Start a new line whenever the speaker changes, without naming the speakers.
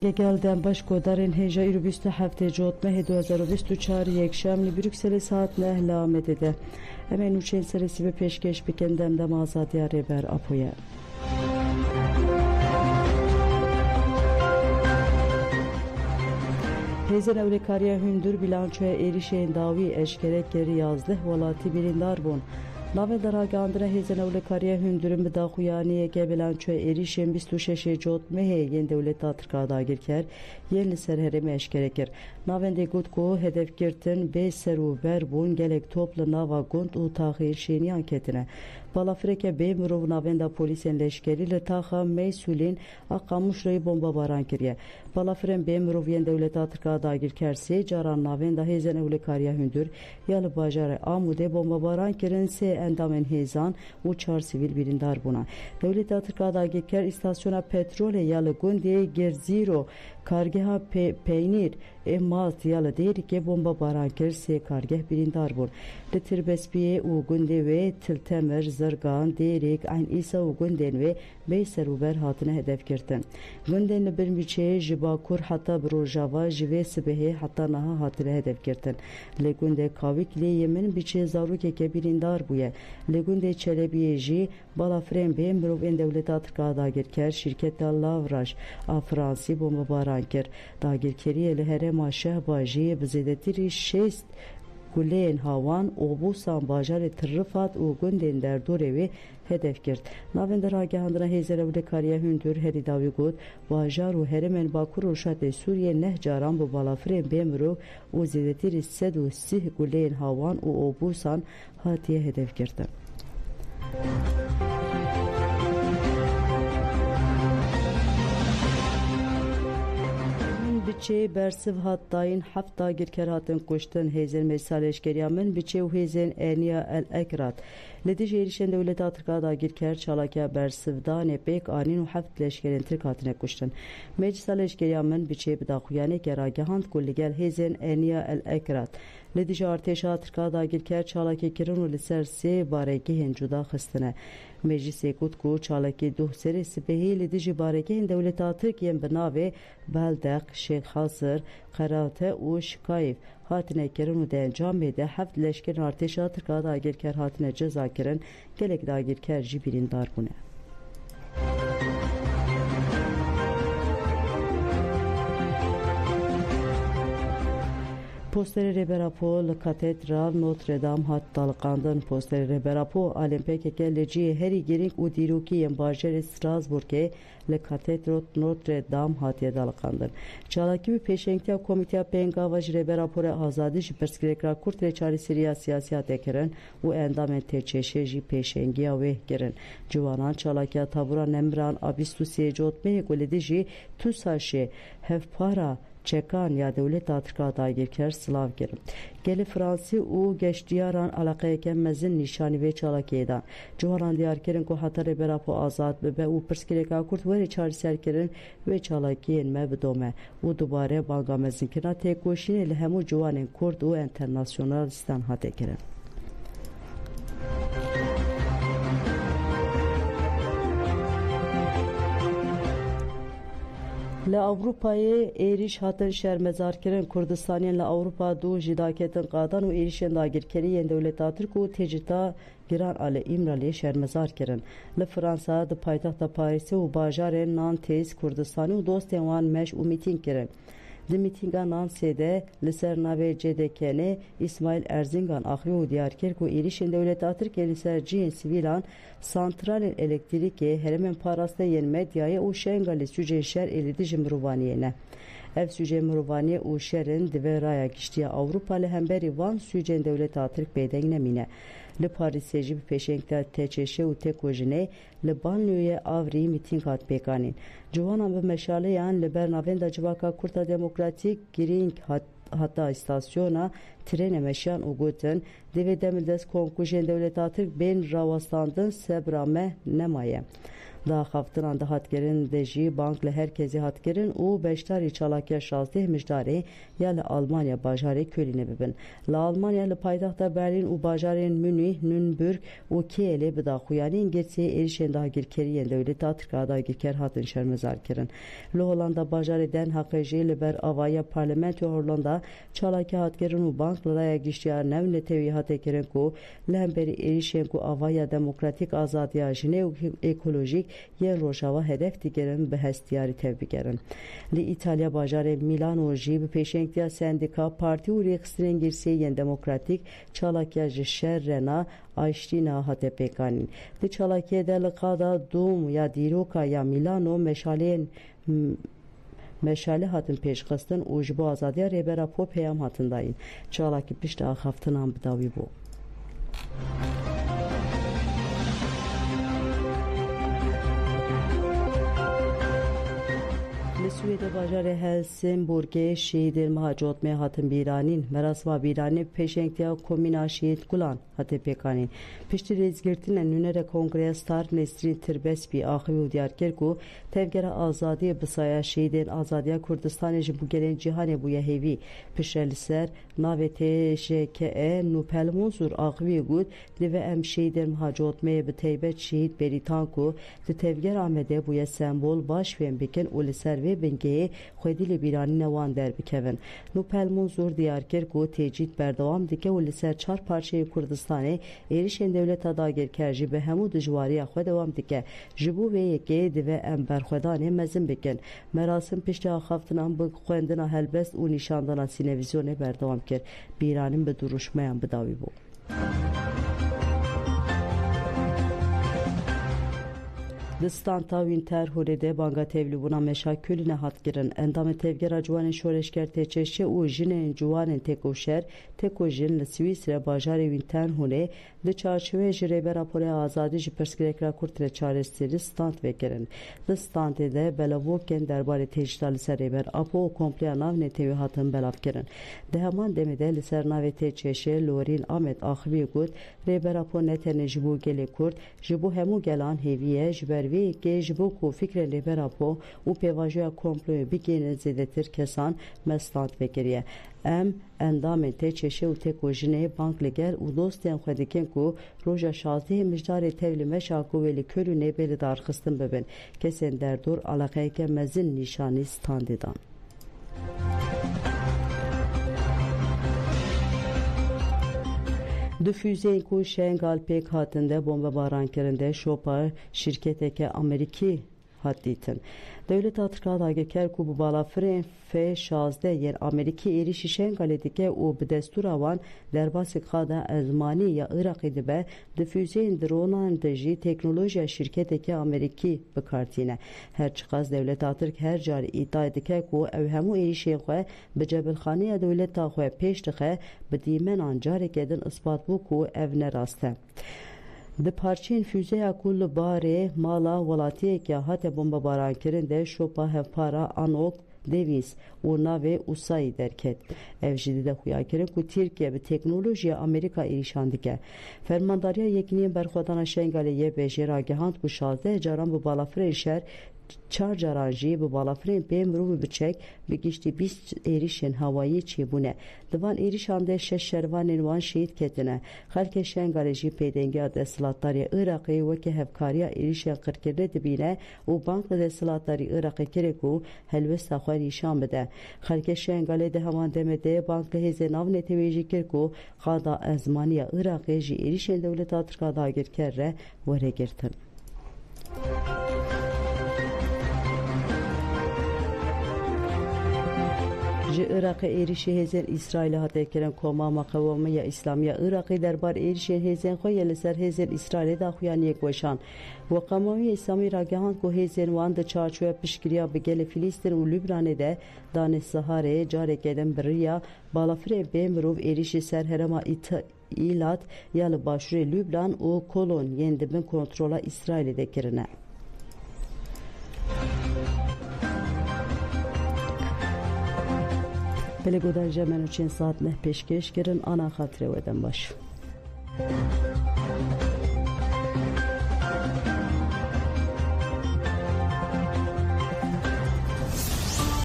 Gelden başkodarên hêja îro 27 Cotmehê 2024 yekşem li Brükselê saat 9 lamedê de. Em ê nûçeyên serê ve pêşkêş bikin demdema azadiya rêber Apoye. Hêzên Ewlêkariya Hundir bilançoya êrişên dawî eşkere kiri 11 welatî birîndar bûn. Navê deragandina Hêzên Ewlêkariya Hundirên bi daxuyaniyeke bilançoya êrişên 26 Cotmehê yên dewleta Tirkiye dagir kir, yên li ser herêmê eşkere kir. Navên de got ku hedefgirtin bê serûber bûn gelek top li nava gund û taxên şêniyan ketine. Balafireke bê mirov navên da polîsên leşkerî li taxa Meysulên a Qamuşloyê bombabaran kiriye. Balafirên bê mirov yên dewleta Tirkiye dagir kir sê caran navên da Hêzên Ewlêkariya Hundir ya li bajarê Amûdê bombabaran kirin sê endamên hêzan û 4 sivîl birîndar bûne. Dewleta Tirkiye dagir kir îstasyona petrolê ya li gundê Gerzîro kargeha peynîr ê mast ya li Dêrikê bombabaran kir sê kargeh birîndar bûn. Li Tirabespiyê û gundê wê Tiltemer, Zirgan, Dêrek, Eyn Îsa û gundên wê bê serûber hatine hedefgirtin. Gundên li Birmiçê ji Bakur heta bi Rojava ji vê sibehê heta niha hatine hedefgirtin. Li gundê Kaviklê yê Minbiçê zarokeke birîndar bûye. Li gundê Çelebiyê jî balafirên bê mirovên dewleta Tirkiye dagir kir şîrketa Lavraş a Fransî bombabaran kir. Dagirkeriyê li herêma Şehbajiyê bi zêdetirî 6 guleyên hawan obusan bajarê Tirrifat û gundên derdorê wê hedef girt. Navên deragihandina Hêzên Ewlêkariya Hundir herî dawî got bajar û herêmên Bakur û Şatê Sûriyê neh caran bi balafirên bê mirov û zêdetirî 130 guleyên hawan û obusan hatiye hedef girtin. Minbiçê bersiv hat dayîn heft dagirker hatin kuştin Hêzên Meclisa Leşkeriya Minbiçê û Hêzên Eniya El Ekrat. Li dijî êrişên dewleta Tirkiye dagir kir çalakiya bersivdanê pêk anîn û heft leşkerên Tirk hatine kuştin. Meclisa Leşkeriya Minbiçê bi daxuyanekê ragihand ku li gel Hêzên Eniya El Ekrat. Li dijî artêşa Tirkiye dagir kir çalakê kirin û li ser sê baregehên cuda xistine. Meclisê got ku çalakê duh serê sibehê li dijî baregehên dewleta Tirk yên bi navê Beldeq, Şêx Hasır, Qerate û Şikayef hatine kirin û di encamê de heft leşkerên artêşa Tirkiye dagir kir hatine ceza kirin, gelek dagirker jî birîndar bûne. Posterê Rêberapo li Katedral Notre Dame hat daliqandin. Posterê Rêberapo alempêkeke li ciyê herî girîng û dîrokî yên bajarê Strasbourgê li Katedral Notre Dame hatiye daliqandin. Çalakî wî pêşengtiya Komîteya Pêngava ji Rêberaporê Azadî ji pirsgirêkira Kurd ve çarêseriya siyasî hate kirin û endamên têçeşê jî pêşengiya wê kirin. Ciwanan çalakiya tabûra nemiran a 23 Cotmehê ku li dijî Tûsaşê hevpara çekan ya dewleta Tirkiye dagir kir silav kirin. Gelê Fransî û geştiyaran alaqeyeke mezin nîşanî vê çalakiyê dan. Ciwanan diyar kirin ku heta Rêberapo azad bibe û pirsgirêka Kurd werê çareser kirin wê çalakiyên me bidome û dubare banga mezinkirina têkoşînê li hemû ciwanên Kurd û internasyonalistan hate kirin. Li Avrupayê êriş hatin şermezarkirin Kurdistanên li Awropa dû jî daketin qadan û êrişên dagirkerî yên dewleta Tirk û têcîta giran a li Îmralê şermezar kirin. Li Fransa di paytexta Parîsê û bajarên Nantes Kurdistanî û dostên wan meş û mîtîng kirin. Di mîtînga Nansê de li ser navê CDK'nê İsmail Erzingan axiye û diyar kir ku êrişên dewleta Tirkiye li ser ciyên sivîlan santralên elektrîkê herêmên parastina yên medyayê û şenga li sûcên şer ê li dijî mirovaniyê ne. Ev sûcên mirovaniyê û şerên divê raya giştiya Awropa li hemberî van sûcên dewleta Tirk bêdeng nemîne. Li Parîsê jî bi pêşengtiya têçeşê û têkojinê li banliyôyê Avrî mîtîng hat pêkanîn. Ciwanan bi meşaleyan li ber navên da Civaka Kurda Demokratîk girîng heta îstasyona trênê meşiyan û gotin divê demil dest kon ku jên dewleta Tirk bên rawestandin sebra me nemaye. Da haftanan da hatgerin deji bankla herkesi hatgerin u beştari çalakya şazde mişdari yani Almanya bajarı kölüne bibin. La Almanya li paytaxta Berlin u bajarên Münih, Nürnberg u Kielê bi daxuyanîn girtiye êrişên dagirkeriyên dewleta Tirkiye dagirker hatin şermezar kirin. Li Hollanda bajarê Den Haagê jî li ber avaya Parlamentoya Hollanda çalakya hatgerin u bank li raya giştiya nev netewî hate kirin ku li hemberî êrişên ku avaya demokratik azadiya jinê û ekolojik yên rojava hedef digerin bi hestiyarî tev bigerin. Li İtalya bajarê Milano jî bi pêşengtiya sendika partî û rêxistinên girsiyên demokratik çalakya ji şer rena Aiştina hate pêkanîn. Di çalakiyê de li qada dûm ya dîroka ya Milano meşale hatin pêşxistin û ji bo azadiya rêbera po peyam hatin dayîn. Çalakî pişta axaftinan bi dawî bû. Suede bajarê Helsingborgê şehîdên meha cotmê hatin bîranîn. Merasima bîranî pêşengtiya Komîna Şehîd Gulan hate pêkanîn. Piştî rêzgirtina nûnera Kongreya Star Nesrîn Tirbespî axivî û diyar kir ku tevgera azadiyê bi saya şehîdên Azadiya Kurdistanê ji bûgerên cîhanê bûye hêvî. Piştre li ser navê TJKE Nupelmunzur axivî got divê em şehîdên meha cotmê bi taybet şehîd berîtan ku di tevgera Amedê bûye sembol baş fêm bikin û li ser vê bingehê xwedî li bîranîna wan derbikevin. Nupelmunzur diyar kir ku tecîd berdewam dike û li ser çar parçeyê Kurdistanê êrişên dewleta dagirker jî bi hemû dijwariya xwe dewam dike. Ji bo vê yekê divê em berxwedanê mezin bikin. Merasim piştî axaftinan bi xwendina helbest û nîşandana sînevizyonê berdewam kir. Bîranîn bi duruşmayan bi dawî bû. Di stanta Winterhure'de banga tevlîbûna meşa külîne hat kirin. Endamê tevgera ciwanên şoreşger tê çeşe û jinên ciwanên têkoşer têkojin li Swîsre bajarê Winterhude di çarçoveyê ji rêbera Poleya Azadî ji pirsgirêkira Kurd re çareserî stand vekirin. Di standê de belavokên derbarê têjîta li ser rêber Apo û kompleya navnê têwî hatin belav kirin. Di heman demê de li ser navê tê çeşe Lorîn Amet axivî got rêber Apo ne tenê ji bo gelê Kurd ji bo hemû gelan hêviye ji ber vê yekê ji bo ku fikrên rêber Apo û pêvajoya komployê bigihîne zêdetir kesan me stand vekiriye. Em endamên tê çeşe û têkojinê bank li gel û dostên xwe dikin ku roja 16 mijdarê tev li meşa Guwê li Kölû Nêbê li darxistin bibin. Kesên derdor alaqeyeke mezin nîşanî standê dan. Di füzeyên ku şengal pêk hatin de bombebaran de şopa şirketeke Amerîkî hat dîtin. Dewleta Tirkiye dagirker ku bi balafirên F-16 yên Amerîkî êrişî şengalê dike û bi destûra wan derbasê xada ezmanî ya Iraqê dibe di füzeyên dronan de jî teknolojiya şirketeke Amerîkî bikartîne. Her çiqas dewleta Tirk her carî îddia dike ku ew hemû êrişên xwe bi cebilxaneya dewleta xwe pêş dixe bi dîmenan carekê din ispat bû ku ev ne rast e. Di parçeyên füzeya ku li barê mala welatiyeke hate bombebaran kirin de şopa hevpara Anok Davis û navê Usayî derket. Ev jî dide xuya kirin ku Tirkiye bi teknolojiya Amerîka êrîşan dike. Fermandariya Yekîniyên Berxwedana Şengalê yê bêjê ragihand ku 16 caran bi balafirên şer 4 caran jî bi balafirên pê mirovî biçek bi giştî 20 êrişên hewayî çêbûne. Di van êrişan de 6 şervanên wan şehîd ketine. Xelkê Şengalê jî pêdengiya desthilatdariya Iraqê wekî hevkariya êrişên qirkirinê dibîne û bank li desthilatdarî Iraqê kire ku helwesta xwe nîşan bide. Xelkê Şengalê di heman demê de bank li hêzên navnê tevê jî kir ku xada ezmaniya Iraqê jî êrişên dewleta Tirkiye dagirker re weregirtin. Ji Iraqê êrişî hêzên İsraîlê hate kirin Koma Maqawemeya İslamiya Iraqê derbar êrişên hêzên xwe yê li ser hêzên İsraîlê daxuyaniyek weşan. Weqameya İslamî ragihand ku hêzên wan di çarçoya piştgiriya bi gelê Filîstin û Lübnanê de danê Siharê carekê din biriya balafirên pê mirov êrişî ser herêma Îlat ya li başûrê Lübnan û Kolon yên dibin kontrola İsraîlê de kirine. Belê godarîja me nûçên saet neh pêşkêş kirin ana xatirê we dem baş.